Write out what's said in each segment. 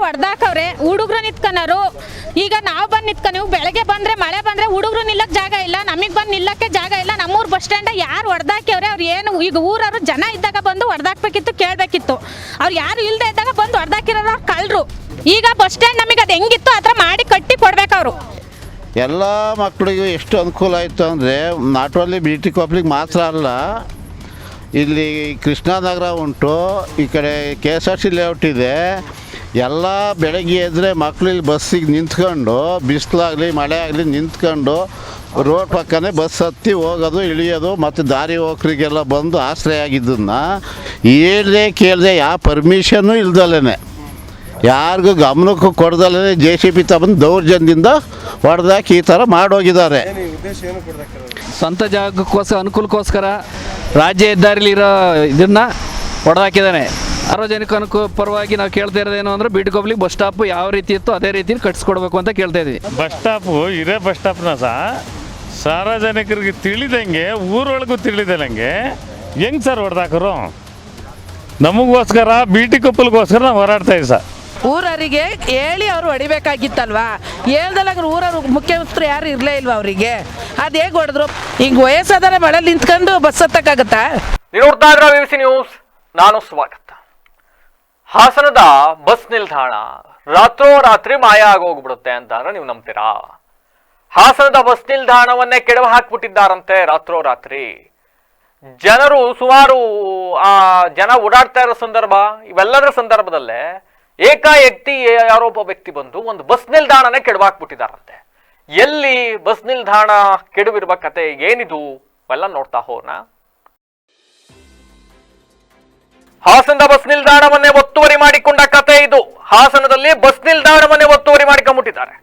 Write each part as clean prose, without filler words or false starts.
ಹೊಡೆದಾಕವ್ರೆ, ಹುಡುಗರು ನಿಂತ್ಕನರು. ಈಗ ನಾವು ಬಂದು ನೀವು ಬೆಳಗ್ಗೆ ಬಂದ್ರೆ ಮಳೆ ಬಂದ್ರೆ ಹುಡುಗರು ನಿಲ್ಲಕ್ಕೆ ಜಾಗ ಇಲ್ಲ, ನಮಗೆ ಬಂದು ನಿಲ್ಲಕ್ಕೆ ಜಾಗ ಇಲ್ಲ. ನಮ್ಮೂರು ಬಸ್ ಸ್ಟ್ಯಾಂಡ್ ಯಾರು ಹೊಡೆದಾಕ್ಯವ್ರೆ? ಅವ್ರು ಏನು ಈಗ ಊರವರು ಜನ ಇದ್ದಾಗ ಬಂದು ಹೊಡೆದಾಕ್ಬೇಕಿತ್ತು, ಕೇಳಬೇಕಿತ್ತು. ಅವ್ರು ಯಾರು ಇಲ್ಲದೆ ಇದ್ದಾಗ ಬಂದು ಹೊಡೆದಾಕಿರೋರು ಕಳ್ಳರು. ಈಗ ಬಸ್ ಸ್ಟ್ಯಾಂಡ್ ನಮಗೆ ಅದು ಹೆಂಗಿತ್ತು ಆ ಥರ ಮಾಡಿ ಕಟ್ಟಿ ಕೊಡ್ಬೇಕು ಅವರು. ಎಲ್ಲ ಮಕ್ಕಳಿಗೂ ಎಷ್ಟು ಅನುಕೂಲ ಆಯಿತು ಅಂದರೆ ನಾಟ್ ಓನ್ಲಿ BT ಕಾಂಪ್ಲೆಕ್ಸ್ ಮಾತ್ರ ಅಲ್ಲ, ಇಲ್ಲಿ ಕೃಷ್ಣನಗರ ಉಂಟು, ಈ ಕಡೆ KSRTC ಲೇಔಟ್ ಇದೆ. ಎಲ್ಲ ಬೆಳಗ್ಗೆ ಎದ್ದರೆ ಮಕ್ಕಳು ಇಲ್ಲಿ ಬಸ್ಸಿಗೆ ನಿಂತ್ಕೊಂಡು, ಬಿಸಿಲಾಗಲಿ ಮಳೆ ಆಗಲಿ ನಿಂತ್ಕೊಂಡು ರೋಡ್ ಪಕ್ಕನೇ ಬಸ್ ಹತ್ತಿ ಹೋಗೋದು ಇಳಿಯೋದು, ಮತ್ತು ದಾರಿ ಹೋಗ್ರಿಗೆಲ್ಲ ಬಂದು ಆಶ್ರಯ ಆಗಿದ್ದನ್ನು ಹೇಳ್ದೆ ಕೇಳದೆ ಯಾವ ಪರ್ಮಿಷನ್ನು ಇಲ್ದಲೇ ಯಾರಿಗೂ ಗಮನಕ್ಕೂ ಕೊಡ್ದಲೇ JCB ತಗೊಂಡು ದೌರ್ಜನ್ಯದಿಂದ ಹೊಡೆದಾಕಿ ಈ ಥರ ಮಾಡೋಗಿದ್ದಾರೆ. ಸ್ವಂತ ಜಾಗಕ್ಕೋಸ್ಕರ ಅನುಕೂಲಕ್ಕೋಸ್ಕರ ರಾಜ್ಯ ಹೆದ್ದಾರಿಲಿರೋ ಇದನ್ನು ಹೊಡೆದಾಕಿದ್ದಾನೆ. ಸಾರ್ವಜನಿಕ ಪರವಾಗಿ ನಾವು ಕೇಳ್ತಾ ಇರೋದೇನು ಅಂದರೆ BT ಕಾಂಪ್ಲೆಕ್ಸ್ ಬಸ್ ಸ್ಟಾಪ್ ಯಾವ ರೀತಿ ಇತ್ತು ಅದೇ ರೀತಿ ಕಟ್ಸ್ಕೊಡ್ಬೇಕು ಅಂತ ಕೇಳ್ತಾ ಇದ್ವಿ. ಬಸ್ ಸ್ಟಾಪು ಇರೋ ಬಸ್ ಸ್ಟಾಪ್ನ ಸಹ ಸಾರ್ವಜನಿಕರಿಗೆ ತಿಳಿದಂಗೆ ಊರೊಳಗೂ ತಿಳಿದಂಗೆ ಹೆಂಗೆ ಸರ್ ಹೊಡೆದಾಕರು? ನಮಗೋಸ್ಕರ BT ಕಾಂಪ್ಲೆಕ್ಸ್ಗೋಸ್ಕರ ನಾವು ಹೋರಾಡ್ತಾ ಇದ್ದೀವಿ ಸರ್. ಊರವರಿಗೆ ಹೇಳಿ ಅವರು ಹೊಡಿಬೇಕಾಗಿತ್ತಲ್ವಾ? ಹೇಳ್ದಲ್ಲಾಗ ಊರವ್ರು ಮುಖ್ಯಮಂತ್ರಿ ಯಾರು ಇರಲೇ ಇಲ್ವಾ ಅವರಿಗೆ? ಅದು ಹೇಗೆ ಹೊಡೆದ್ರು? ಈಗ ವಯಸ್ಸಾದರೆ ಮಳೆ ನಿಂತ್ಕೊಂಡು ಬಸ್ ಹತ್ತಕ್ಕಾಗತ್ತಾ? ನೋಡ್ತಾ ಇದ್ರ VVC ನ್ಯೂಸ್, ನಾನು ಸ್ವಾಗತ. ಹಾಸನದ ಬಸ್ ನಿಲ್ದಾಣ ರಾತ್ರೋರಾತ್ರಿ ಮಾಯ ಆಗೋಗ್ಬಿಡುತ್ತೆ ಅಂತಂದ್ರೆ ನೀವು ನಂಬ್ತೀರಾ? ಹಾಸನದ ಬಸ್ ನಿಲ್ದಾಣವನ್ನೇ ಕೆಡವು ಹಾಕ್ಬಿಟ್ಟಿದ್ದಾರಂತೆ ರಾತ್ರೋರಾತ್ರಿ. ಜನರು ಸುಮಾರು ಜನ ಓಡಾಡ್ತಾ ಇರೋ ಸಂದರ್ಭ, ಇವೆಲ್ಲದರ ಸಂದರ್ಭದಲ್ಲೇ ಏಕಾಏಕಿ ಯಾರೋ ಒಬ್ಬ ವ್ಯಕ್ತಿ ಬಂದು ಒಂದು ಬಸ್ ನಿಲ್ದಾಣನೇ ಕೆಡವಾಕ್ಬಿಟ್ಟಿದ್ದಾರಂತೆ. ಎಲ್ಲಿ ಬಸ್ ನಿಲ್ದಾಣ ಕೆಡವಿರುವ ಕತೆ ಏನಿದು ಎಲ್ಲ ನೋಡ್ತಾ ಹೋಗೋಣ. ಹಾಸನದ ಬಸ್ ನಿಲ್ದಾಣವನ್ನೇ ಒತ್ತುವರಿ ಮಾಡಿಕೊಂಡ ಕತೆ ಇದು. ಹಾಸನದಲ್ಲಿ ಬಸ್ ನಿಲ್ದಾಣವನ್ನೇ ಒತ್ತುವರಿ ಮಾಡಿಕೊಂಡ್ಬಿಟ್ಟಿದ್ದಾರೆ.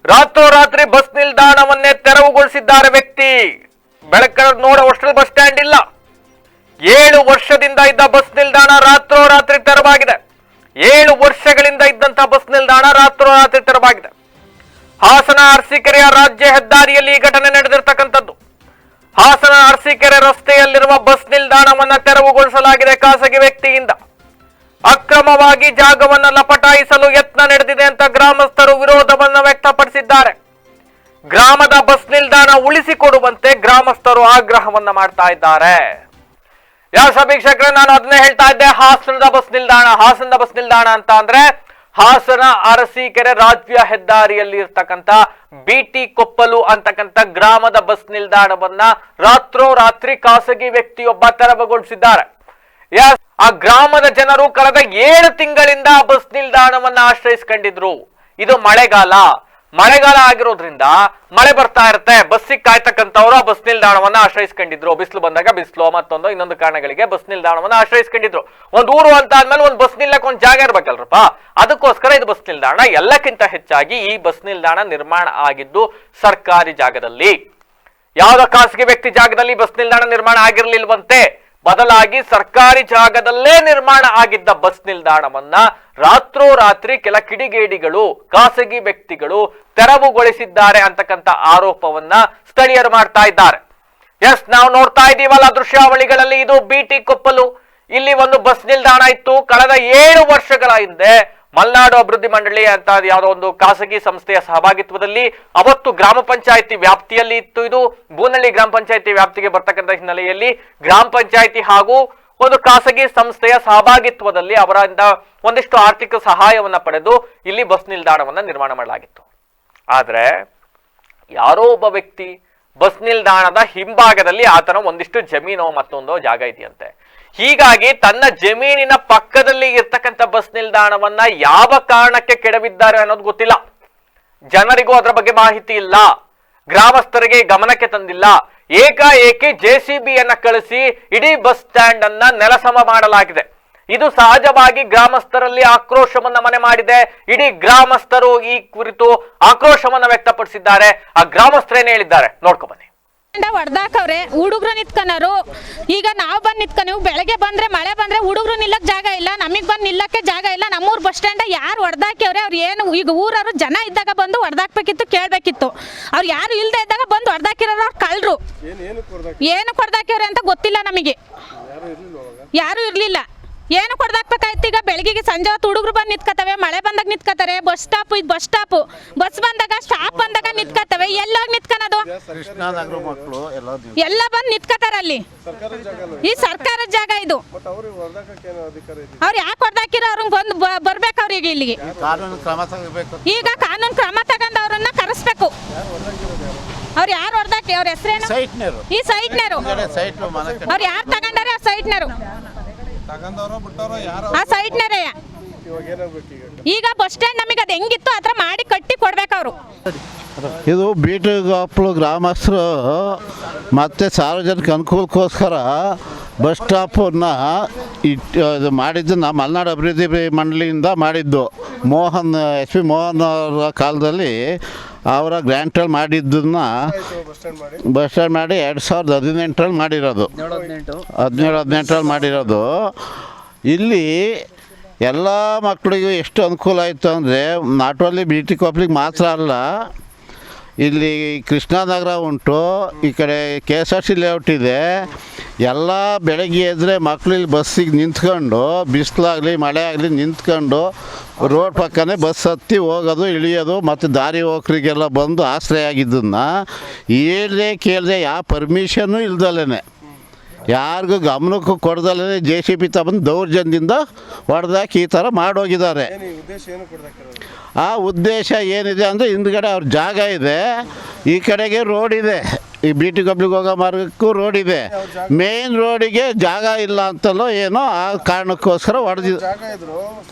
ರಾತ್ರೋರಾತ್ರಿ ಬಸ್ ನಿಲ್ದಾಣವನ್ನೇ ತೆರವುಗೊಳಿಸಿದ್ದಾರೆ ವ್ಯಕ್ತಿ. ಬೆಳಗ್ಗೆ ನೋಡುವಷ್ಟರಲ್ಲಿ ಬಸ್ ಸ್ಟ್ಯಾಂಡ್ ಇಲ್ಲ. 7 ವರ್ಷದಿಂದ ಇದ್ದ ಬಸ್ ನಿಲ್ದಾಣ ರಾತ್ರೋರಾತ್ರಿ ತೆರವಾಗಿದೆ. 7 ವರ್ಷಗಳಿಂದ ಇದ್ದಂತ ಬಸ್ ನಿಲ್ದಾಣ ರಾತ್ರೋರಾತ್ರಿ ತೆರವಾಗಿದೆ. ಹಾಸನ ಅರಸೀಕೆರೆಯ ರಾಜ್ಯ ಹೆದ್ದಾರಿಯಲ್ಲಿ ಈ ಘಟನೆ ನಡೆದಿರ್ತಕ್ಕಂಥದ್ದು. ಹಾಸನ ಅರಸೀಕೆರೆ ರಸ್ತೆಯಲ್ಲಿರುವ ಬಸ್ ನಿಲ್ದಾಣವನ್ನ ತೆರವುಗೊಳಿಸಲಾಗಿದೆ ಖಾಸಗಿ ವ್ಯಕ್ತಿಯಿಂದ. ಅಕ್ರಮವಾಗಿ ಜಾಗವನ್ನು ಲಪಟಾಯಿಸಲು ಯತ್ನ ನಡೆದಿದೆ ಅಂತ ಗ್ರಾಮಸ್ಥರು ವಿರೋಧವನ್ನು ವ್ಯಕ್ತಪಡಿಸಿದ್ದಾರೆ. ಗ್ರಾಮದ ಬಸ್ ನಿಲ್ದಾಣ ಉಳಿಸಿಕೊಡುವಂತೆ ಗ್ರಾಮಸ್ಥರು ಆಗ್ರಹವನ್ನ ಮಾಡ್ತಾ ಇದ್ದಾರೆ. ವೀಕ್ಷಕರೇ, ನಾನು ಅದನ್ನೇ ಹೇಳ್ತಾ ಇದ್ದೆ, ಹಾಸನದ ಬಸ್ ನಿಲ್ದಾಣ ಅಂತ ಅಂದ್ರೆ ಹಾಸನ ಅರಸೀಕೆರೆ ರಾಜ್ಯ ಹೆದ್ದಾರಿಯಲ್ಲಿ ಇರ್ತಕ್ಕಂಥ BT ಕೊಪ್ಪಲು ಅಂತಕ್ಕಂಥ ಗ್ರಾಮದ ಬಸ್ ನಿಲ್ದಾಣವನ್ನ ರಾತ್ರೋರಾತ್ರಿ ಖಾಸಗಿ ವ್ಯಕ್ತಿಯೊಬ್ಬ ತೆರವುಗೊಳಿಸಿದ್ದಾರೆ. ಆ ಗ್ರಾಮದ ಜನರು ಕಳೆದ 7 ತಿಂಗಳಿಂದ ಬಸ್ ನಿಲ್ದಾಣವನ್ನ ಆಶ್ರಯಿಸಿಕೊಂಡಿದ್ರು. ಇದು ಮಳೆಗಾಲ ಆಗಿರೋದ್ರಿಂದ ಮಳೆ ಬರ್ತಾ ಇರುತ್ತೆ, ಬಸ್ಸಿಗೆ ಕಾಯ್ತಕ್ಕಂಥವ್ರು ಆ ಬಸ್ ನಿಲ್ದಾಣವನ್ನ ಆಶ್ರಯಿಸ್ಕೊಂಡಿದ್ರು. ಬಿಸಿಲು ಬಂದಾಗ ಬಿಸಿಲು ಮತ್ತೊಂದು ಇನ್ನೊಂದು ಕಾರಣಗಳಿಗೆ ಬಸ್ ನಿಲ್ದಾಣವನ್ನ ಆಶ್ರಯಿಸ್ಕೊಂಡಿದ್ರು. ಒಂದು ಊರು ಅಂತ ಆದ್ಮೇಲೆ ಒಂದು ಬಸ್ ನಿಲ್ಲಕ್ಕೆ ಒಂದು ಜಾಗ ಇರ್ಬೇಕಲ್ರಪ್ಪ, ಅದಕ್ಕೋಸ್ಕರ ಇದು ಬಸ್ ನಿಲ್ದಾಣ. ಎಲ್ಲಕ್ಕಿಂತ ಹೆಚ್ಚಾಗಿ ಈ ಬಸ್ ನಿಲ್ದಾಣ ನಿರ್ಮಾಣ ಆಗಿದ್ದು ಸರ್ಕಾರಿ ಜಾಗದಲ್ಲಿ, ಯಾವುದೋ ಖಾಸಗಿ ವ್ಯಕ್ತಿ ಜಾಗದಲ್ಲಿ ಬಸ್ ನಿಲ್ದಾಣ ನಿರ್ಮಾಣ ಆಗಿರ್ಲಿಲ್ವಂತೆ. ಬದಲಾಗಿ ಸರ್ಕಾರಿ ಜಾಗದಲ್ಲೇ ನಿರ್ಮಾಣ ಆಗಿದ್ದ ಬಸ್ ನಿಲ್ದಾಣವನ್ನ ರಾತ್ರೋರಾತ್ರಿ ಕೆಲ ಕಿಡಿಗೇಡಿಗಳು, ಖಾಸಗಿ ವ್ಯಕ್ತಿಗಳು ತೆರವುಗೊಳಿಸಿದ್ದಾರೆ ಅಂತಕ್ಕಂಥ ಆರೋಪವನ್ನ ಸ್ಥಳೀಯರು ಮಾಡ್ತಾ ಇದ್ದಾರೆ. ನಾವು ನೋಡ್ತಾ ಇದ್ದೀವಲ್ಲ ದೃಶ್ಯಾವಳಿಗಳಲ್ಲಿ, ಇದು BT ಕೊಪ್ಪಲು. ಇಲ್ಲಿ ಒಂದು ಬಸ್ ನಿಲ್ದಾಣ ಇತ್ತು. ಕಳೆದ 7 ವರ್ಷಗಳ ಹಿಂದೆ ಮಲೆನಾಡು ಅಭಿವೃದ್ಧಿ ಮಂಡಳಿ ಅಂತ ಯಾವುದೋ ಒಂದು ಖಾಸಗಿ ಸಂಸ್ಥೆಯ ಸಹಭಾಗಿತ್ವದಲ್ಲಿ ಅವತ್ತು ಗ್ರಾಮ ಪಂಚಾಯಿತಿ ವ್ಯಾಪ್ತಿಯಲ್ಲಿ ಇತ್ತು. ಇದು ಬೂನಹಳ್ಳಿ ಗ್ರಾಮ ಪಂಚಾಯಿತಿ ವ್ಯಾಪ್ತಿಗೆ ಬರ್ತಕ್ಕಂಥ ಹಿನ್ನೆಲೆಯಲ್ಲಿ ಗ್ರಾಮ ಪಂಚಾಯಿತಿ ಹಾಗೂ ಒಂದು ಖಾಸಗಿ ಸಂಸ್ಥೆಯ ಸಹಭಾಗಿತ್ವದಲ್ಲಿ ಅವರಿಂದ ಒಂದಿಷ್ಟು ಆರ್ಥಿಕ ಸಹಾಯವನ್ನ ಪಡೆದು ಇಲ್ಲಿ ಬಸ್ ನಿಲ್ದಾಣವನ್ನ ನಿರ್ಮಾಣ ಮಾಡಲಾಗಿತ್ತು. ಆದ್ರೆ ಯಾರೋ ಒಬ್ಬ ವ್ಯಕ್ತಿ ಬಸ್ ನಿಲ್ದಾಣದ ಹಿಂಭಾಗದಲ್ಲಿ ಆತನ ಒಂದಿಷ್ಟು ಜಮೀನೋ ಮತ್ತೊಂದೋ ಜಾಗ ಇದೆಯಂತೆ. ಹೀಗಾಗಿ ತನ್ನ ಜಮೀನಿನ ಪಕ್ಕದಲ್ಲಿ ಇರ್ತಕ್ಕಂಥ ಬಸ್ ನಿಲ್ದಾಣವನ್ನ ಯಾವ ಕಾರಣಕ್ಕೆ ಕೆಡವಿದ್ದಾರೆ ಅನ್ನೋದು ಗೊತ್ತಿಲ್ಲ. ಜನರಿಗೂ ಅದರ ಬಗ್ಗೆ ಮಾಹಿತಿ ಇಲ್ಲ, ಗ್ರಾಮಸ್ಥರಿಗೆ ಗಮನಕ್ಕೆ ತಂದಿಲ್ಲ. ಏಕಾಏಕಿ JCB ಯನ್ನ ಕಳಿಸಿ ಇಡೀ ಬಸ್ ಸ್ಟ್ಯಾಂಡ್ ಅನ್ನ ನೆಲಸಮ ಮಾಡಲಾಗಿದೆ. ಇದು ಸಹಜವಾಗಿ ಗ್ರಾಮಸ್ಥರಲ್ಲಿ ಆಕ್ರೋಶವನ್ನ ಮನೆ ಮಾಡಿದೆ. ಇಡೀ ಗ್ರಾಮಸ್ಥರು ಈ ಕುರಿತು ಆಕ್ರೋಶವನ್ನ ವ್ಯಕ್ತಪಡಿಸಿದ್ದಾರೆ. ಆ ಗ್ರಾಮಸ್ಥರೇನು ಹೇಳಿದ್ದಾರೆ ನೋಡ್ಕೊ ಬನ್ನಿ. ಹೊಡೆದಾಕವ್ರೆ, ಹುಡುಗರು ನಿಂತ್ಕನರು. ಈಗ ನಾವು ಬಂದು ನೀವು ಬೆಳಗ್ಗೆ ಬಂದ್ರೆ ಮಳೆ ಬಂದ್ರೆ ಹುಡುಗರು ನಿಲ್ಲಕ್ಕೆ ಜಾಗ ಇಲ್ಲ, ನಮಗೆ ಬಂದು ನಿಲ್ಲಕ್ಕೆ ಜಾಗ ಇಲ್ಲ. ನಮ್ಮೂರು ಬಸ್ ಸ್ಟ್ಯಾಂಡ್ ಯಾರು ಹೊಡೆದಾಕ್ಯವ್ರೆ? ಅವ್ರು ಏನು ಈಗ ಊರವರು ಜನ ಇದ್ದಾಗ ಬಂದು ಹೊಡೆದಾಕ್ಬೇಕಿತ್ತು, ಕೇಳಬೇಕಿತ್ತು. ಅವ್ರು ಯಾರು ಇಲ್ಲದೆ ಇದ್ದಾಗ ಬಂದು ಹೊಡೆದಾಕಿರೋರು ಕಳ್ಳರು. ಏನು ಹೊಡೆದಾಕ್ಯವ್ರೆ ಅಂತ ಗೊತ್ತಿಲ್ಲ ನಮಗೆ, ಯಾರು ಇರಲಿಲ್ಲ. ಏನು ಕೊಡ್ದಾಕ್ಬೇಕಾಯ್ತು ಈಗ ಬೆಳಗ್ಗೆ ಸಂಜೆ ಹೊತ್ತು ಹುಡುಗರು ಬಂದು ನಿಂತ್ಕೋತವೆ, ಮಳೆ ಬಂದಾಗ ನಿಂತ್ಕೋತಾರೆ. ಬಸ್ ಸ್ಟಾಪ್ ಇದು ಬಸ್ ಸ್ಟಾಪು, ಬಸ್ ಬಂದಾಗ ಸ್ಟಾಪ್ ಬಂದಾಗ ನಿಂತ್ಕೋತವೆ. ಎಲ್ಲೋಗಿ ನಿಂತ್ಕೊಳೋದು? ಕೃಷ್ಣನಗರ ಮಕ್ಕಳು ಎಲ್ಲ ಬಂದು ನಿಂತ್ಕೋತಾರೆ ಅಲ್ಲಿ. ಈ ಸರ್ಕಾರದ ಜಾಗ ಇದು. ಅವ್ರು ಯಾಕೆ ಹೊಡೆದಾಕಿರೋ ಅವ್ರಿಗೆ ಬಂದು ಬರ್ಬೇಕು ಅವ್ರಿಗೆ ಇಲ್ಲಿಗೆ. ಕಾನೂನು ಕ್ರಮ ತಗೋಬೇಕು. ಈಗ ಕಾನೂನು ಕ್ರಮ ತಗೊಂಡು ಅವ್ರನ್ನ ಕರೆಸ್ಬೇಕು. ಅವ್ರು ಯಾರು ಹೊಡೆದಾಕಿ ಅವ್ರ ಹೆಸರೇನು? ಸೈಟ್ನರು. ಈ ಸೈಟ್ನರು ಸೈಟ್ ಮನೆ ಅವ್ರು ಯಾರು ತಗೊಂಡಾರೆ? ಆ ಸೈಟ್ನರು, ಆ ಸೈಟ್ನರೇ. ಈಗ ಬಸ್ ಸ್ಟ್ಯಾಂಡ್ ನಮಗೆ ಅದು ಹೆಂಗಿತ್ತು ಆ ಥರ ಮಾಡಿ ಕಟ್ಟಿ ಕೊಡ್ಬೇಕು ಅವರು. ಇದು ಬೀಟುಗೊಪ್ಪಲು ಗ್ರಾಮಸ್ಥರು ಮತ್ತು ಸಾರ್ವಜನಿಕ ಅನುಕೂಲಕ್ಕೋಸ್ಕರ ಬಸ್ ಸ್ಟಾಪನ್ನು ಇದು ಮಾಡಿದ್ದು ನಮ್ಮ ಮಲೆನಾಡು ಅಭಿವೃದ್ಧಿ ಮಂಡಳಿಯಿಂದ ಮಾಡಿದ್ದು. ಎಸ್ ಪಿ ಮೋಹನ್ ಅವರ ಕಾಲದಲ್ಲಿ ಅವರ ಗ್ರ್ಯಾಂಟಲ್ಲಿ ಮಾಡಿದ್ದನ್ನು ಬಸ್ ಸ್ಟ್ಯಾಂಡ್ ಮಾಡಿ 2018ರಲ್ಲಿ ಮಾಡಿರೋದು. 17-18ರಲ್ಲಿ ಮಾಡಿರೋದು. ಇಲ್ಲಿ ಎಲ್ಲ ಮಕ್ಕಳಿಗೂ ಎಷ್ಟು ಅನುಕೂಲ ಆಯಿತು ಅಂದರೆ ನಾಟ್ ಓನ್ಲಿ ಬೀಟಿಕೊಪ್ಪಲಿಗೆ ಮಾತ್ರ ಅಲ್ಲ, ಇಲ್ಲಿ ಕೃಷ್ಣನಗರ ಉಂಟು, ಈ ಕಡೆ KSRTC ಲೇಔಟ್ ಇದೆ. ಎಲ್ಲ ಬೆಳಗ್ಗೆ ಎದ್ದರೆ ಮಕ್ಕಳು ಇಲ್ಲಿ ಬಸ್ಸಿಗೆ ನಿಂತ್ಕೊಂಡು, ಬಿಸಿಲಾಗಲಿ ಮಳೆ ಆಗಲಿ ನಿಂತ್ಕೊಂಡು ರೋಡ್ ಪಕ್ಕನೇ ಬಸ್ ಹತ್ತಿ ಹೋಗೋದು ಇಳಿಯೋದು, ಮತ್ತು ದಾರಿ ಹೋಗ್ರಿಗೆಲ್ಲ ಬಂದು ಆಶ್ರಯ ಆಗಿದ್ದನ್ನು ಹೇಳ್ದೆ ಕೇಳದೆ ಯಾವ ಪರ್ಮಿಷನ್ನು ಇಲ್ದಲೇ ಯಾರಿಗೂ ಗಮನಕ್ಕೂ ಕೊಡ್ದಲೇ JCB ತಗೊಂಡು ದೌರ್ಜನ್ಯದಿಂದ ಹೊಡೆದಾಕಿ ಈ ಥರ ಮಾಡೋಗಿದ್ದಾರೆ. ಆ ಉದ್ದೇಶ ಏನಿದೆ ಅಂದರೆ ಹಿಂದ್ಗಡೆ ಅವ್ರ ಜಾಗ ಇದೆ, ಈ ಕಡೆಗೆ ರೋಡ್ ಇದೆ, ಈ ಬೀಟಿಗೊಪ್ಪಲಿಗೆ ಹೋಗೋ ಮಾರ್ಗಕ್ಕೂ ರೋಡ್ ಇದೆ. ಮೇನ್ ರೋಡಿಗೆ ಜಾಗ ಇಲ್ಲ ಅಂತಲೋ ಏನೋ ಆ ಕಾರಣಕ್ಕೋಸ್ಕರ ಹೊಡೆದಿದ್ದು.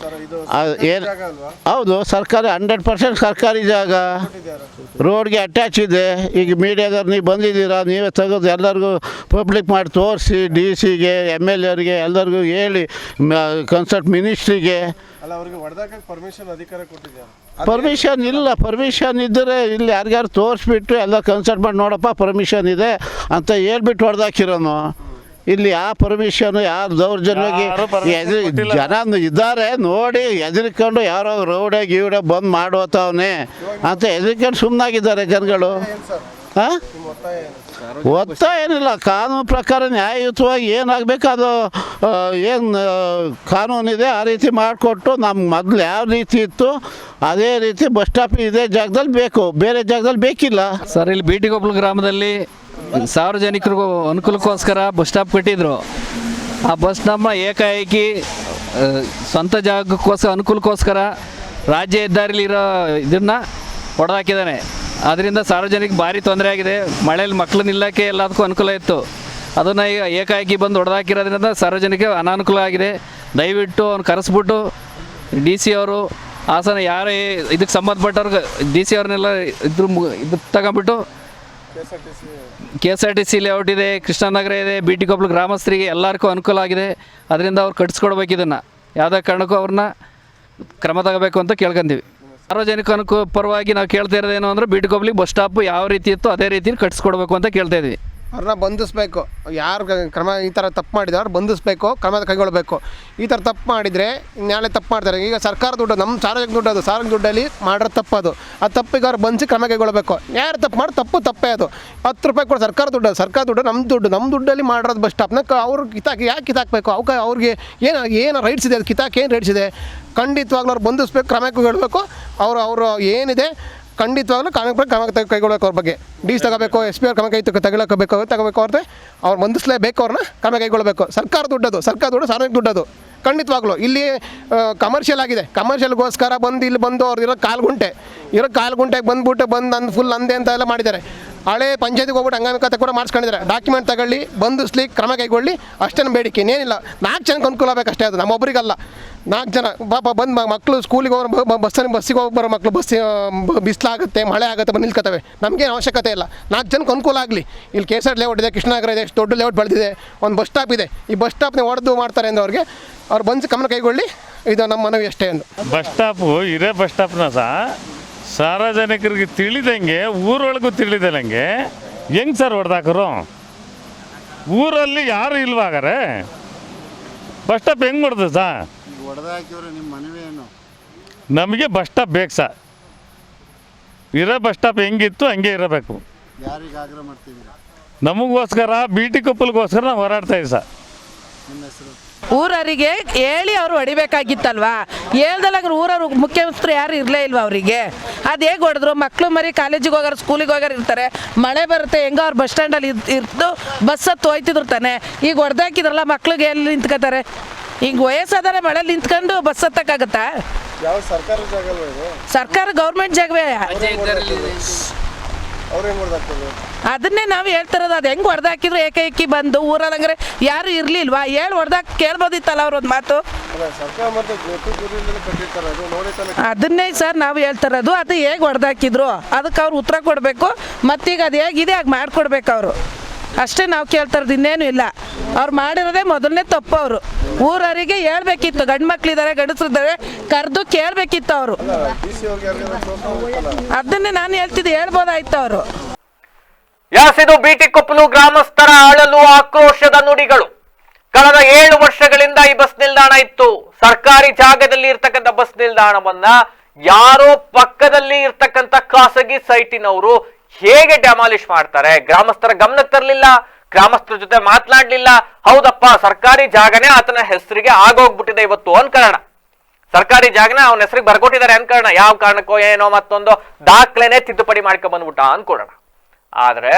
ಏನು ಹೌದು, ಸರ್ಕಾರಿ 100% ಸರ್ಕಾರಿ ಜಾಗ, ರೋಡ್ಗೆ ಅಟ್ಯಾಚ್ ಇದೆ. ಈಗ ಮೀಡಿಯಾದವ್ರು ನೀವು ಬಂದಿದ್ದೀರಾ, ನೀವೇ ತೆಗೆದು ಎಲ್ಲರಿಗೂ ಪಬ್ಲಿಕ್ ಮಾಡಿ ತೋರಿಸಿ, DC-ಗೆ MLA ಅವರಿಗೆ ಎಲ್ಲರಿಗೂ ಹೇಳಿ, ಕನ್ಸಲ್ಟ್ ಮಿನಿಸ್ಟ್ರಿಗೆ. ಪರ್ಮಿಷನ್ ಇಲ್ಲ. ಪರ್ಮಿಷನ್ ಇದ್ದರೆ ಇಲ್ಲಿ ಯಾರಿಗಾರು ತೋರಿಸ್ಬಿಟ್ಟು ಎಲ್ಲ ಕನ್ಸಲ್ಟ್ ಮಾಡಿ ನೋಡಪ್ಪ ಪರ್ಮಿಷನ್ ಇದೆ ಅಂತ ಹೇಳ್ಬಿಟ್ಟು ಹೊಡೆದಾಕಿರೋನು. ಇಲ್ಲಿ ಯಾವ ಪರ್ಮಿಷನು ಯಾರು ದೌರ್ಜನ್ಯವಾಗಿ ಜನ ಇದ್ದಾರೆ ನೋಡಿ ಎದುರ್ಕೊಂಡು ಯಾರೋ ರೋಡೆ ಗೀಡೆ ಬಂದು ಮಾಡೋತವನೆ ಅಂತ ಎದುರ್ಕೊಂಡು ಸುಮ್ಮನಾಗಿದ್ದಾರೆ ಜನಗಳು. ಹಾಂ, ಒತ್ತಾಯ ಏನಿಲ್ಲ, ಕಾನೂನು ಪ್ರಕಾರ ನ್ಯಾಯಯುತವಾಗಿ ಏನಾಗಬೇಕು ಅದು ಏನು ಕಾನೂನಿದೆ ಆ ರೀತಿ ಮಾಡಿಕೊಟ್ಟು ನಮ್ಗೆ ಮೊದಲು ಯಾವ ರೀತಿ ಇತ್ತು ಅದೇ ರೀತಿ ಬಸ್ ಸ್ಟಾಪ್ ಇದೇ ಜಾಗದಲ್ಲಿ ಬೇಕು, ಬೇರೆ ಜಾಗದಲ್ಲಿ ಬೇಕಿಲ್ಲ. ಸರ್, ಇಲ್ಲಿ ಬೀಟಿಗೊಪ್ಪಲು ಗ್ರಾಮದಲ್ಲಿ ಸಾರ್ವಜನಿಕರಿಗೂ ಅನುಕೂಲಕ್ಕೋಸ್ಕರ ಬಸ್ ಸ್ಟಾಪ್ ಕಟ್ಟಿದ್ರು. ಆ ಬಸ್ ಸ್ಟಾಪ್ನ ಏಕಾಏಕಿ ಸ್ವಂತ ಜಾಗಕ್ಕೋಸ್ಕರ ಅನುಕೂಲಕ್ಕೋಸ್ಕರ ರಾಜ್ಯ ಹೆದ್ದಾರಿಲಿರೋ ಇದನ್ನು ಹೊಡೆದಾಕಿದ್ದಾನೆ. ಅದರಿಂದ ಸಾರ್ವಜನಿಕ ಭಾರಿ ತೊಂದರೆ ಆಗಿದೆ. ಮಳೆಯಲ್ಲಿ ಮಕ್ಕಳು ನಿಲ್ಲಕ್ಕೆ ಎಲ್ಲದಕ್ಕೂ ಅನುಕೂಲ ಇತ್ತು, ಅದನ್ನು ಈಗ ಏಕಾಏಕಿ ಬಂದು ಹೊಡೆದಾಕಿರೋದ್ರಿಂದ ಸಾರ್ವಜನಿಕ ಅನಾನುಕೂಲ ಆಗಿದೆ. ದಯವಿಟ್ಟು ಅವ್ನು ಕರೆಸ್ಬಿಟ್ಟು DC ಅವರು, ಹಾಸನ ಯಾರೇ ಇದಕ್ಕೆ ಸಂಬಂಧಪಟ್ಟವ್ರಿಗೆ DC ಅವ್ರನ್ನೆಲ್ಲ ಇದು ತಗೊಂಬಿಟ್ಟು KSRTC ಲೇಔಟ್ ಇದೆ, ಕೃಷ್ಣನಗರ ಇದೆ, ಬೀಟಿಗೊಪ್ಪಲು ಗ್ರಾಮಸ್ಥರಿಗೆ ಎಲ್ಲರಿಗೂ ಅನುಕೂಲ ಆಗಿದೆ. ಅದರಿಂದ ಅವ್ರು ಕಟ್ಸ್ಕೊಡ್ಬೇಕು. ಇದನ್ನು ಯಾವುದೇ ಕಾರಣಕ್ಕೂ ಅವ್ರನ್ನ ಕ್ರಮ ತಗೋಬೇಕು ಅಂತ ಕೇಳ್ಕೊಂತೀವಿ. ಸಾರ್ವಜನಿಕ ಪರವಾಗಿ ನಾವು ಕೇಳ್ತಾ ಇರೋದೇನು ಅಂದರೆ ಬೀಟಿಗೊಪ್ಪಲಿಗೆ ಬಸ್ ಸ್ಟಾಪು ಯಾವ ರೀತಿ ಇತ್ತು ಅದೇ ರೀತಿ ಕಟ್ಸ್ಕೊಡ್ಬೇಕು ಅಂತ ಕೇಳ್ತಾ ಇದ್ವಿ. ಅವ್ರನ್ನ ಬಂಧಿಸಬೇಕು. ಯಾರು ಕ್ರಮ ಈ ಥರ ತಪ್ಪು ಮಾಡಿದ್ರೆ ಅವ್ರು ಬಂಧಿಸಬೇಕು, ಕ್ರಮ ಕೈಗೊಳ್ಳಬೇಕು. ಈ ಥರ ತಪ್ಪು ಮಾಡಿದರೆ ನಾಳೆ ತಪ್ಪು ಮಾಡ್ತಾರೆ. ಈಗ ಸರ್ಕಾರ ದುಡ್ಡು, ನಮ್ಮ ಸಾರ್ವಜನಿಕ ದುಡ್ಡು, ಅದು ಸಾರ್ವಜನಿಕ ದುಡ್ಡಲ್ಲಿ ಮಾಡಿರೋ ತಪ್ಪದು. ಆ ತಪ್ಪಿಗೆ ಅವ್ರು ಬಂಧಿಸಿ ಕ್ರಮ ಕೈಗೊಳ್ಳಬೇಕು. ಯಾರು ತಪ್ಪು ಮಾಡಿ ತಪ್ಪೇ ಅದು. 10 ರೂಪಾಯಿ ಕೊಡು, ಸರ್ಕಾರ ದುಡ್ಡು ನಮ್ಮ ದುಡ್ಡಲ್ಲಿ ಮಾಡಿರೋದು ಬಸ್ ಸ್ಟಾಪ್ನ ಅವ್ರು ಯಾಕೆ ಕಿತ್ತಾಕಬೇಕು? ಅವ್ರಿಗೆ ಏನು ರೈಟ್ಸ್ ಇದೆ, ಅದು ಕಿತ್ತಾಕಿ ಏನು ರೈಟ್ಸ್ ಇದೆ? ಖಂಡಿತವಾಗ್ಲೂ ಅವ್ರು ಬಂಧಿಸ್ಬೇಕು, ಕ್ರಮ ಕೈಗೊಳ್ಳಬೇಕು. ಅವರು ಏನಿದೆ ಖಂಡಿತವಾಗ್ಲೂ ಕ್ರಮ ಕೈಗೊಳ್ಳಬೇಕು. ಅವ್ರ ಬಗ್ಗೆ DC ತಗೋಬೇಕು, SP ಅವ್ರ ಕ್ರಮ ತಗೋಬೇಕು ಅವ್ರದ್ದೇ. ಅವ್ರು ಬಂಧಿಸಲೇಬೇಕು, ಅವ್ರನ್ನ ಕ್ರಮ ಕೈಗೊಳ್ಳಬೇಕು. ಸರ್ಕಾರ ದುಡ್ಡದು ಸಾರ್ವಜನಿಕ ದುಡ್ಡದು. ಖಂಡಿತವಾಗ್ಲೂ ಇಲ್ಲಿ ಕಮರ್ಷಿಯಲ್ ಆಗಿದೆ. ಕಮರ್ಷಿಯಲ್ಗೋಸ್ಕರ ಇಲ್ಲಿ ಬಂದು ಅವ್ರು ಇರೋ ಕಾಲ್ಗುಂಟೆಗೆ ಬಂದ್ಬಿಟ್ಟು ಅಂದು ಫುಲ್ ಅಂದೆ ಅಂತ ಎಲ್ಲ ಮಾಡಿದ್ದಾರೆ. ಹಳೆ ಪಂಚಾಯತಿಗೆ ಹೋಗ್ಬಿಟ್ಟು ಅಂಗವಿಕತೆ ಕೂಡ ಮಾಡಿಸ್ಕೊಂಡಿದ್ದಾರೆ. ಡಾಕ್ಯುಮೆಂಟ್ ತಗೊಳ್ಳಿ, ಬಂಧಿಸ್ಲಿ, ಕ್ರಮ ಕೈಗೊಳ್ಳಿ, ಅಷ್ಟೇನು ಬೇಡಿಕೆ ಏನಿಲ್ಲ. 4 ಜನಕ್ಕೆ ಅನುಕೂಲ ಆಗಬೇಕಷ್ಟೇ, ಅದು ನಮ್ಮೊಬ್ಬರಿಗಲ್ಲ. 4 ಜನ ಪಾಪ ಬಂದು ಮಕ್ಕಳು ಸ್ಕೂಲಿಗೆ ಹೋಗೋ ಬಸ್ಸಿಗೆ ಹೋಗಿ ಬರೋ ಮಕ್ಕಳು ಬಿಸಿಲಾಗುತ್ತೆ, ಮಳೆ ಆಗುತ್ತೆ, ಬಂದು ನಿಲ್ಕೊತವೆ. ನಮಗೇನು ಅವಶ್ಯಕತೆ ಇಲ್ಲ. 4 ಜನಕ್ಕೆ ಅನುಕೂಲ ಆಗಲಿ. ಇಲ್ಲಿ KSRTC ಲೇಔಟ್ ಇದೆ, ಕೃಷ್ಣನಗರ ಇದೆ, ಎಷ್ಟು ದೊಡ್ಡ ಲೇಔಟ್ ಬೆಳೆದಿದೆ, ಒಂದು ಬಸ್ ಸ್ಟಾಪ್ ಇದೆ. ಈ ಬಸ್ ಸ್ಟಾಪ್ನ ಹೊಡೆದು ಮಾಡ್ತಾರೆ ಅಂದರೆ ಅವ್ರು ಬಂದು ಕ್ರಮ ಕೈಗೊಳ್ಳಿ, ಇದು ನಮ್ಮ ಮನವಿ ಅಷ್ಟೇ ಎಂದು. ಬಸ್ ಸ್ಟಾಪು ಇರೇ ಬಸ್ ಸ್ಟಾಪ್ನ ಸಾರ್ವಜನಿಕರಿಗೆ ತಿಳಿದಂಗೆ ಊರೊಳಗೂ ತಿಳಿದಲಂಗೆ ಹೆಂಗೆ ಸರ್ ಹೊಡೆದಾಕರು? ಊರಲ್ಲಿ ಯಾರು ಇಲ್ವಾಗಾರೆ ಬಸ್ ಸ್ಟಾಪ್ ಹೆಂಗೆ ಹೊಡೆದು ನಮಗೆ ಬಸ್ ಸ್ಟಾಪ್ ಬೇಕು ಸರ್. ಇರೋ ಬಸ್ ಸ್ಟಾಪ್ ಹೆಂಗಿತ್ತು ಹಂಗೆ ಇರಬೇಕು. ನಮಗೋಸ್ಕರ ಬೀಟಿಕೊಪ್ಪಲಿಗೋಸ್ಕರ ನಾವು ಹೋರಾಡ್ತಾ ಇದ್ದೀವಿ ಸರ್. ಊರವರಿಗೆ ಹೇಳಿ ಅವರು ಹೊಡಿಬೇಕಾಗಿತ್ತಲ್ವಾ? ಹೇಳ್ದಲ್ಲಾಗ್ರೆ ಊರವ್ರು ಮುಖ್ಯಸ್ಥರು ಯಾರು ಇರಲೇ ಇಲ್ವಾ ಅವರಿಗೆ? ಅದು ಹೇಗೆ ಹೊಡೆದ್ರು? ಮಕ್ಕಳು ಮರಿ ಕಾಲೇಜಿಗೆ ಹೋಗೋರು ಸ್ಕೂಲಿಗೆ ಹೋಗೋರು ಇರ್ತಾರೆ, ಮಳೆ ಬರುತ್ತೆ ಹೆಂಗೋ ಅವ್ರು ಬಸ್ ಸ್ಟ್ಯಾಂಡಲ್ಲಿ ಇರ್ದು ಬಸ್ ಹತ್ತು ಹೋಯ್ತಿದ್ರು ತಾನೆ. ಈಗ ಹೊಡೆದಾಕಿದ್ರಲ್ಲ, ಮಕ್ಳಿಗೆ ಎಲ್ಲಿ ನಿಂತ್ಕೋತಾರೆ? ಈಗ ವಯಸ್ಸಾದರೆ ಮಳೇಲಿ ನಿಂತ್ಕೊಂಡು ಬಸ್ ಹತ್ತಕ್ಕಾಗತ್ತಾ? ಯಾವ ಸರ್ಕಾರ ಜಾಗ ಅಲ್ವಾ ಇದು? ಸರ್ಕಾರ ಗೌರ್ಮೆಂಟ್ ಜಾಗವೇ. ಅವ್ರು ಹೆಂಗೆ ಹೊಡೆದಾಕ್ತಾರೆ? ಅದನ್ನೇ ನಾವು ಹೇಳ್ತಿರೋದು. ಅದು ಹೆಂಗೆ ಹೊಡೆದಾಕಿದ್ರು ಏಕೈಕಿ ಬಂದು ಊರಲ್ಲಂದ್ರೆ ಯಾರು ಇರಲಿಲ್ವಾ? ಹೇಳಿ ಹೊಡೆದಾಕಿ ಕೇಳ್ಬೋದಿತ್ತಲ್ಲ ಅವ್ರ ಒಂದು ಮಾತು. ಸರ್ಕಾರ ಮತ್ತು ಕಟ್ಟಿರ್ತಾರೆ, ಅದು ನೋಡಿ ತಾನೆ. ಅದನ್ನೇ ಸರ್ ನಾವು ಹೇಳ್ತಿರೋದು. ಅದು ಹೇಗೆ ಹೊಡೆದಾಕಿದ್ರು ಅದಕ್ಕೆ ಅವ್ರು ಉತ್ತರ ಕೊಡಬೇಕು. ಮತ್ತೀಗ ಅದು ಹೇಗಿದೆ ಹಾಗೆ ಮಾಡಿಕೊಡ್ಬೇಕು ಅವರು. ಅಷ್ಟೇ ನಾವು ಕೇಳ್ತಾ ಇರೋದು, ಇನ್ನೇನು ಇಲ್ಲ. ಅವ್ರು ಮಾಡಿರೋದೇ ಮೊದಲನೇ ತಪ್ಪು. ಅವರು ಊರವರಿಗೆ ಹೇಳ್ಬೇಕಿತ್ತು, ಗಂಡು ಮಕ್ಳಿದ್ದಾರೆ ಗಂಡಸರಿದ್ದಾರೆ ಕರೆದು ಕೇಳಬೇಕಿತ್ತು ಅವರು. ಅದನ್ನೇ ನಾನು ಹೇಳ್ತಿದ್ದೆ, ಹೇಳ್ಬೋದಾಯ್ತು ಅವರು. ಯಾಸಿದು ಬಿಟಿ ಕೊಪ್ಪಲು ಗ್ರಾಮಸ್ಥರ ಅಳಲು ಆಕ್ರೋಶದ ನುಡಿಗಳು. ಕಳೆದ 7 ವರ್ಷಗಳಿಂದ ಈ ಬಸ್ ನಿಲ್ದಾಣ ಇತ್ತು. ಸರ್ಕಾರಿ ಜಾಗದಲ್ಲಿ ಇರ್ತಕ್ಕಂಥ ಬಸ್ ನಿಲ್ದಾಣವನ್ನ ಯಾರೋ ಪಕ್ಕದಲ್ಲಿ ಇರ್ತಕ್ಕಂಥ ಖಾಸಗಿ ಸೈಟಿನವರು ಹೇಗೆ ಡೆಮಾಲಿಷ್ ಮಾಡ್ತಾರೆ? ಗ್ರಾಮಸ್ಥರ ಗಮನಕ್ಕೆ ತರಲಿಲ್ಲ, ಗ್ರಾಮಸ್ಥರ ಜೊತೆ ಮಾತನಾಡ್ಲಿಲ್ಲ. ಹೌದಪ್ಪ, ಸರ್ಕಾರಿ ಜಾಗನೇ ಆತನ ಹೆಸರಿಗೆ ಆಗೋಗ್ಬಿಟ್ಟಿದೆ ಇವತ್ತು ಅನ್ಕೊಳ್ಳೋಣ. ಸರ್ಕಾರಿ ಜಾಗನ ಅವನ ಹೆಸರಿಗೆ ಬರ್ಕೊಟ್ಟಿದ್ದಾರೆ ಅನ್ಕೊಳ್ಳೋಣ. ಯಾವ ಕಾರಣಕ್ಕೋ ಏನೋ ಮತ್ತೊಂದು ದಾಖಲೆನೇ ತಿದ್ದುಪಡಿ ಮಾಡ್ಕೊಂಡ್ ಬಂದ್ಬಿಟ್ಟ ಅನ್ಕೊಳ್ಳೋಣ. ಆದ್ರೆ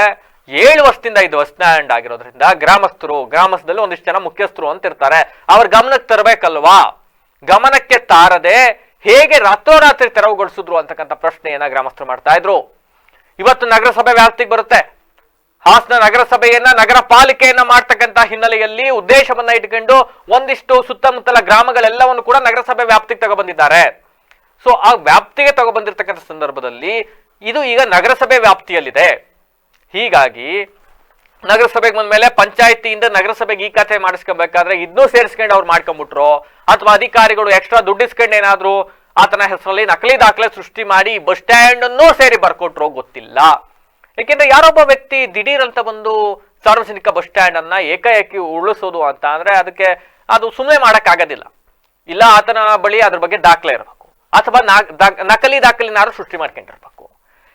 7 ವರ್ಷದಿಂದ ಇದು ಬಸ್ ಸ್ಟ್ಯಾಂಡ್ ಆಗಿರೋದ್ರಿಂದ ಗ್ರಾಮಸ್ಥದಲ್ಲಿ ಒಂದಿಷ್ಟು ಜನ ಮುಖ್ಯಸ್ಥರು ಅಂತ ಇರ್ತಾರೆ, ಅವ್ರ ಗಮನಕ್ಕೆ ತರಬೇಕಲ್ವಾ? ಗಮನಕ್ಕೆ ತಾರದೆ ಹೇಗೆ ರಾತ್ರೋರಾತ್ರಿ ತೆರವುಗೊಳಿಸಿದ್ರು ಅಂತಕ್ಕಂಥ ಪ್ರಶ್ನೆಯನ್ನ ಗ್ರಾಮಸ್ಥರು ಮಾಡ್ತಾ ಇದ್ರು. ಇವತ್ತು ನಗರಸಭೆ ವ್ಯಾಪ್ತಿಗೆ ಬರುತ್ತೆ. ಹಾಸನ ನಗರಸಭೆಯನ್ನ ನಗರ ಪಾಲಿಕೆಯನ್ನ ಮಾಡ್ತಕ್ಕಂಥ ಹಿನ್ನೆಲೆಯಲ್ಲಿ ಉದ್ದೇಶವನ್ನ ಇಟ್ಕೊಂಡು ಒಂದಿಷ್ಟು ಸುತ್ತಮುತ್ತಲ ಗ್ರಾಮಗಳೆಲ್ಲವನ್ನು ಕೂಡ ನಗರಸಭೆ ವ್ಯಾಪ್ತಿಗೆ ತಗೊಬಂದಿದ್ದಾರೆ. ಸೊ ಆ ವ್ಯಾಪ್ತಿಗೆ ತಗೊಬಂದಿರ್ತಕ್ಕಂಥ ಸಂದರ್ಭದಲ್ಲಿ ಇದು ಈಗ ನಗರಸಭೆ ವ್ಯಾಪ್ತಿಯಲ್ಲಿದೆ. ಹೀಗಾಗಿ ನಗರಸಭೆಗೆ ಬಂದ್ಮೇಲೆ ಪಂಚಾಯತಿಯಿಂದ ನಗರಸಭೆಗೆ ಈ ಖಾತೆ ಮಾಡಿಸ್ಕೊಬೇಕಾದ್ರೆ ಇದನ್ನೂ ಸೇರಿಸ್ಕೊಂಡು ಅವ್ರು ಮಾಡ್ಕೊಂಡ್ಬಿಟ್ರು, ಅಥವಾ ಅಧಿಕಾರಿಗಳು ಎಕ್ಸ್ಟ್ರಾ ದುಡ್ಡು ಇಸ್ಕೊಂಡು ಏನಾದ್ರು ಆತನ ಹೆಸರಲ್ಲಿ ನಕಲಿ ದಾಖಲೆ ಸೃಷ್ಟಿ ಮಾಡಿ ಬಸ್ ಸ್ಟ್ಯಾಂಡ್ ಅನ್ನೂ ಸೇರಿ ಬರ್ಕೊಟ್ರೋ ಗೊತ್ತಿಲ್ಲ. ಯಾಕೆಂದ್ರೆ ಯಾರೊಬ್ಬ ವ್ಯಕ್ತಿ ದಿಢೀರ್ ಅಂತ ಬಂದು ಸಾರ್ವಜನಿಕ ಬಸ್ ಸ್ಟ್ಯಾಂಡ್ ಅನ್ನ ಏಕಾಏಕಿ ಉರುಳಿಸೋದು ಅಂತ ಅಂದ್ರೆ ಅದಕ್ಕೆ ಅದು ಸುಮ್ಮನೆ ಮಾಡಕ್ ಆಗೋದಿಲ್ಲ. ಇಲ್ಲ ಆತನ ಬಳಿ ಅದ್ರ ಬಗ್ಗೆ ದಾಖಲೆ ಇರಬೇಕು, ಅಥವಾ ನಕಲಿ ದಾಖಲೆನಾದ್ರು ಸೃಷ್ಟಿ ಮಾಡ್ಕೊಂಡಿರ್ಬೇಕು.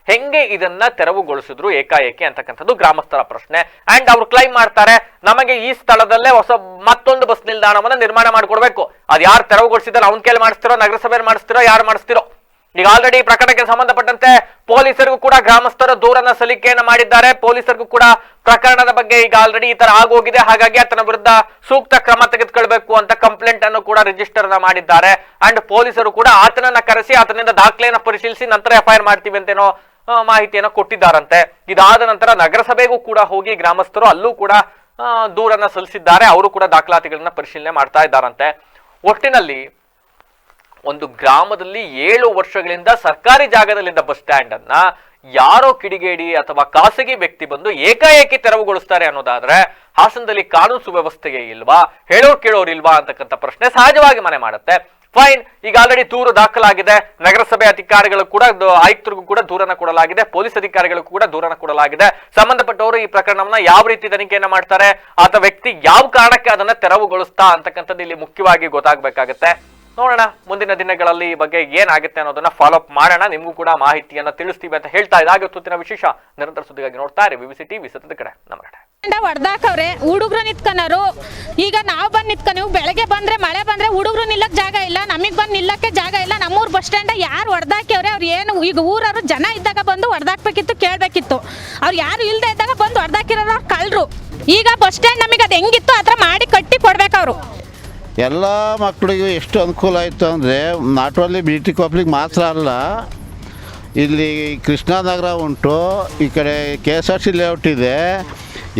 ಹೆಂಗೆ ಇದನ್ನ ತೆರವುಗೊಳಿಸಿದ್ರು ಏಕಾಏಕಿ ಅಂತಕ್ಕಂಥದ್ದು ಗ್ರಾಮಸ್ಥರ ಪ್ರಶ್ನೆ. ಅಂಡ್ ಅವ್ರು ಕ್ಲೈಮ್ ಮಾಡ್ತಾರೆ, ನಮಗೆ ಈ ಸ್ಥಳದಲ್ಲೇ ಮತ್ತೊಂದು ಬಸ್ ನಿಲ್ದಾಣವನ್ನ ನಿರ್ಮಾಣ ಮಾಡಿಕೊಡ್ಬೇಕು. ಅದು ಯಾರು ತೆರವುಗೊಳಿಸಿದಾರೆ ಅವ್ನ ಕೇಳಿ ಮಾಡಿಸ್ತಿರೋ, ನಗರಸಭೆ ಮಾಡಿಸ್ತಿರೋ, ಯಾರು ಮಾಡಿಸ್ತಿರೋ? ಈಗ ಆಲ್ರೆಡಿ ಪ್ರಕರಣಕ್ಕೆ ಸಂಬಂಧಪಟ್ಟಂತೆ ಪೊಲೀಸರಿಗೂ ಕೂಡ ಗ್ರಾಮಸ್ಥರ ದೂರನ್ನ ಸಲ್ಲಿಕೆಯನ್ನ ಮಾಡಿದ್ದಾರೆ. ಪೊಲೀಸರಿಗೂ ಕೂಡ ಪ್ರಕರಣದ ಬಗ್ಗೆ ಈಗ ಆಲ್ರೆಡಿ ಈ ತರ ಆಗೋಗಿದೆ, ಹಾಗಾಗಿ ಆತನ ವಿರುದ್ಧ ಸೂಕ್ತ ಕ್ರಮ ತೆಗೆದುಕೊಳ್ಬೇಕು ಅಂತ ಕಂಪ್ಲೇಂಟ್ ಅನ್ನು ಕೂಡ ರಿಜಿಸ್ಟರ್ ಮಾಡಿದ್ದಾರೆ. ಅಂಡ್ ಪೊಲೀಸರು ಕೂಡ ಆತನನ್ನ ಕರೆಸಿ ಆತನಿಂದ ದಾಖಲೆಯನ್ನ ಪರಿಶೀಲಿಸಿ ನಂತರ ಎಫ್ಐಆರ್ ಮಾಡ್ತೀವಿ ಅಂತೇನೋ ಮಾಹಿತಿಯನ್ನು ಕೊಟ್ಟಿದ್ದಾರಂತೆ. ಇದಾದ ನಂತರ ನಗರಸಭೆಗೂ ಕೂಡ ಹೋಗಿ ಗ್ರಾಮಸ್ಥರು ಅಲ್ಲೂ ಕೂಡ ದೂರನ್ನ ಸಲ್ಲಿಸಿದ್ದಾರೆ. ಅವರು ಕೂಡ ದಾಖಲಾತಿಗಳನ್ನ ಪರಿಶೀಲನೆ ಮಾಡ್ತಾ ಇದ್ದಾರಂತೆ. ಒಟ್ಟಿನಲ್ಲಿ ಒಂದು ಗ್ರಾಮದಲ್ಲಿ 7 ವರ್ಷಗಳಿಂದ ಸರ್ಕಾರಿ ಜಾಗದಲ್ಲಿದ್ದ ಬಸ್ ಸ್ಟ್ಯಾಂಡ್ ಅನ್ನ ಯಾರೋ ಕಿಡಿಗೇಡಿ ಅಥವಾ ಖಾಸಗಿ ವ್ಯಕ್ತಿ ಬಂದು ಏಕಾಏಕಿ ತೆರವುಗೊಳಿಸ್ತಾರೆ ಅನ್ನೋದಾದ್ರೆ ಹಾಸನದಲ್ಲಿ ಕಾನೂನು ಸುವ್ಯವಸ್ಥೆಗೆ ಇಲ್ವಾ, ಹೇಳೋರು ಕೇಳೋರು ಇಲ್ವಾ ಅಂತಕ್ಕಂಥ ಪ್ರಶ್ನೆ ಸಹಜವಾಗಿ ಮನೆ ಮಾಡುತ್ತೆ. ಫೈನ್, ಈಗ ಆಲ್ರೆಡಿ ದೂರು ದಾಖಲಾಗಿದೆ. ನಗರಸಭೆ ಅಧಿಕಾರಿಗಳು ಕೂಡ, ಆಯುಕ್ತರಿಗೂ ಕೂಡ ದೂರನ್ನ ಕೊಡಲಾಗಿದೆ, ಪೊಲೀಸ್ ಅಧಿಕಾರಿಗಳಿಗೂ ಕೂಡ ದೂರನ್ನ ಕೊಡಲಾಗಿದೆ. ಸಂಬಂಧಪಟ್ಟವರು ಈ ಪ್ರಕರಣವನ್ನ ಯಾವ ರೀತಿ ತನಿಖೆಯನ್ನ ಮಾಡ್ತಾರೆ, ಆತ ವ್ಯಕ್ತಿ ಯಾವ ಕಾರಣಕ್ಕೆ ಅದನ್ನ ತೆರವುಗೊಳಿಸ್ತಾ ಅಂತಕ್ಕಂಥದ್ದು ಇಲ್ಲಿ ಮುಖ್ಯವಾಗಿ ಗೊತ್ತಾಗಬೇಕಾಗತ್ತೆ. ನೋಡೋಣ ಮುಂದಿನ ದಿನಗಳಲ್ಲಿ ಈ ಬಗ್ಗೆ ಏನಾಗುತ್ತೆ ಅನ್ನೋದನ್ನ ಫಾಲೋ ಅಪ್ ಮಾಡೋಣ. ನಿಮಗೂ ಕೂಡ ಮಾಹಿತಿಯನ್ನ ತಿಳಿಸ್ತೀವಿ ಅಂತ ಹೇಳ್ತಾ ಇದಾಗಿತ್ತು ವಿಶೇಷ. ನಿರಂತರ ಸುದ್ದಿಗಾಗಿ ನೋಡ್ತಾ ಇರಿ ವಿವಿಸಿ ಟಿವಿ, ಸತ್ಯದ ಕಡೆ ನಮ್ಮ ಕಡೆ. ಹೊಡೆದಾಕವ್ರೆ, ಹುಡುಗರು ನಿಂತ್ಕನರು. ಈಗ ನಾವು ಬಂದು ನಿಂತ್ಕೊ, ಬೆಳಗ್ಗೆ ಬಂದ್ರೆ ಮಳೆ ಬಂದ್ರೆ ಹುಡುಗರು ನಿಲ್ಲಕ್ ಜಾಗ ಇಲ್ಲ, ನಮಗೆ ಬಂದು ನಿಲ್ಲಕ್ಕೆ ಜಾಗ ಇಲ್ಲ. ನಮ್ಮೂರ್ ಬಸ್ ಸ್ಟ್ಯಾಂಡ್ ಯಾರು ಹೊಡೆದಾಕ್ಯವ್ರೆ? ಅವ್ರು ಏನು ಈಗ ಊರವರು ಜನ ಇದ್ದಾಗ ಬಂದು ಹೊಡೆದಾಕ್ಬೇಕಿತ್ತು, ಕೇಳಬೇಕಿತ್ತು. ಅವ್ರು ಯಾರು ಇಲ್ಲದೆ ಇದ್ದಾಗ ಬಂದು ಹೊಡೆದಾಕಿರೋರು ಅವ್ರು ಕಳ್ಳರು. ಈಗ ಬಸ್ ಸ್ಟ್ಯಾಂಡ್ ನಮಗೆ ಅದು ಹೆಂಗಿತ್ತು ಆ ಥರ ಮಾಡಿ ಕಟ್ಟಿ ಕೊಡ್ಬೇಕು ಅವರು. ಎಲ್ಲ ಮಕ್ಕಳಿಗೂ ಎಷ್ಟು ಅನುಕೂಲ ಆಯಿತು ಅಂದರೆ ನಾಟ್ ಓನ್ಲಿ ಬಿಟಿ ಕೊಪ್ಪಲಿಗೆ ಮಾತ್ರ ಅಲ್ಲ, ಇಲ್ಲಿ ಕೃಷ್ಣನಗರ ಉಂಟು, ಈ ಕಡೆ KSRTC ಲೇಔಟ್ ಇದೆ.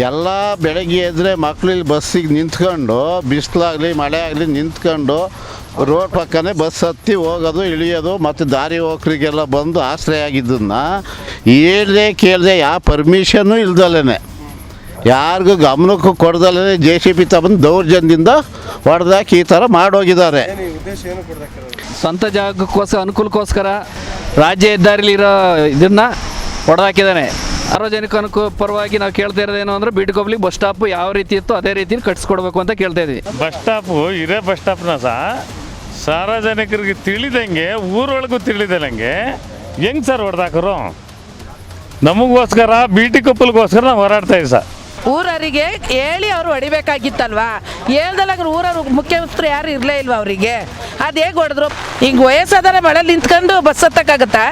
ಎಲ್ಲ ಬೆಳಗ್ಗೆ ಎದ್ದರೆ ಮಕ್ಕಳು ಇಲ್ಲಿ ಬಸ್ಸಿಗೆ ನಿಂತ್ಕೊಂಡು, ಬಿಸಿಲಾಗಲಿ ಮಳೆ ಆಗಲಿ ನಿಂತ್ಕೊಂಡು ರೋಡ್ ಪಕ್ಕನೇ ಬಸ್ ಹತ್ತಿ ಹೋಗೋದು ಇಳಿಯೋದು, ಮತ್ತು ದಾರಿ ಹೋಗ್ರಿಗೆಲ್ಲ ಬಂದು ಆಶ್ರಯ ಆಗಿದ್ದನ್ನು ಹೇಳ್ದೆ ಕೇಳದೆ ಯಾವ ಪರ್ಮಿಷನ್ನು ಇಲ್ದಲೇ ಯಾರಿಗೂ ಗಮನಕ್ಕೂ ಕೊಡ್ದಲೇ JCB ತಗೊಂಡು ದೌರ್ಜನ್ಯದಿಂದ ಹೊಡೆದಾಕಿ ಈ ಥರ ಮಾಡೋಗಿದ್ದಾರೆ. ಸ್ವಂತ ಜಾಗಕ್ಕೋಸ್ಕರ ಅನುಕೂಲಕ್ಕೋಸ್ಕರ ರಾಜ್ಯ ಹೆದ್ದಾರಿಲಿರೋ ಇದನ್ನು ಹೊಡೆದಾಕಿದ್ದಾನೆ. ಸಾರ್ವಜನಿಕ ಪರವಾಗಿ ನಾವು ಕೇಳ್ತಾ ಇರೋದೇನು ಅಂದರೆ ಬಿಟಿ ಕೊಪ್ಪಲಿಗೆ ಬಸ್ ಸ್ಟಾಪ್ ಯಾವ ರೀತಿ ಇತ್ತು ಅದೇ ರೀತಿ ಕಟ್ಸ್ಕೊಡ್ಬೇಕು ಅಂತ ಕೇಳ್ತಾ ಇದ್ವಿ. ಬಸ್ ಸ್ಟಾಪು ಇರೇ ಬಸ್ ಸ್ಟಾಪ್ನ ಸಾರ್ವಜನಿಕರಿಗೆ ತಿಳಿದಂಗೆ, ಊರೊಳಗೂ ತಿಳಿದಂಗೆ ಹೆಂಗೆ ಸರ್ ಹೊಡೆದಾಕರು? ನಮಗೋಸ್ಕರ ಬಿಟಿ ಕೊಪ್ಪಲ್ಗೋಸ್ಕರ ನಾವು ಹೋರಾಡ್ತಾ ಇದ್ದೀವಿ ಸರ್. ಊರವರಿಗೆ ಹೇಳಿ ಅವರು ಹೊಡಿಬೇಕಾಗಿತ್ತಲ್ವಾ? ಹೇಳ್ದಲ್ಲಾಗ ಊರವ್ರು ಮುಖ್ಯಸ್ಥರು ಯಾರು ಇರಲೇ ಇಲ್ವಾ ಅವರಿಗೆ? ಅದು ಹೇಗೆ ಹೊಡೆದ್ರು? ಹಿಂಗೆ ವಯಸ್ಸಾದರೆ ಮಳೆ ನಿಂತ್ಕೊಂಡು ಬಸ್ ಹತ್ತಕ್ಕಾಗತ್ತಾ?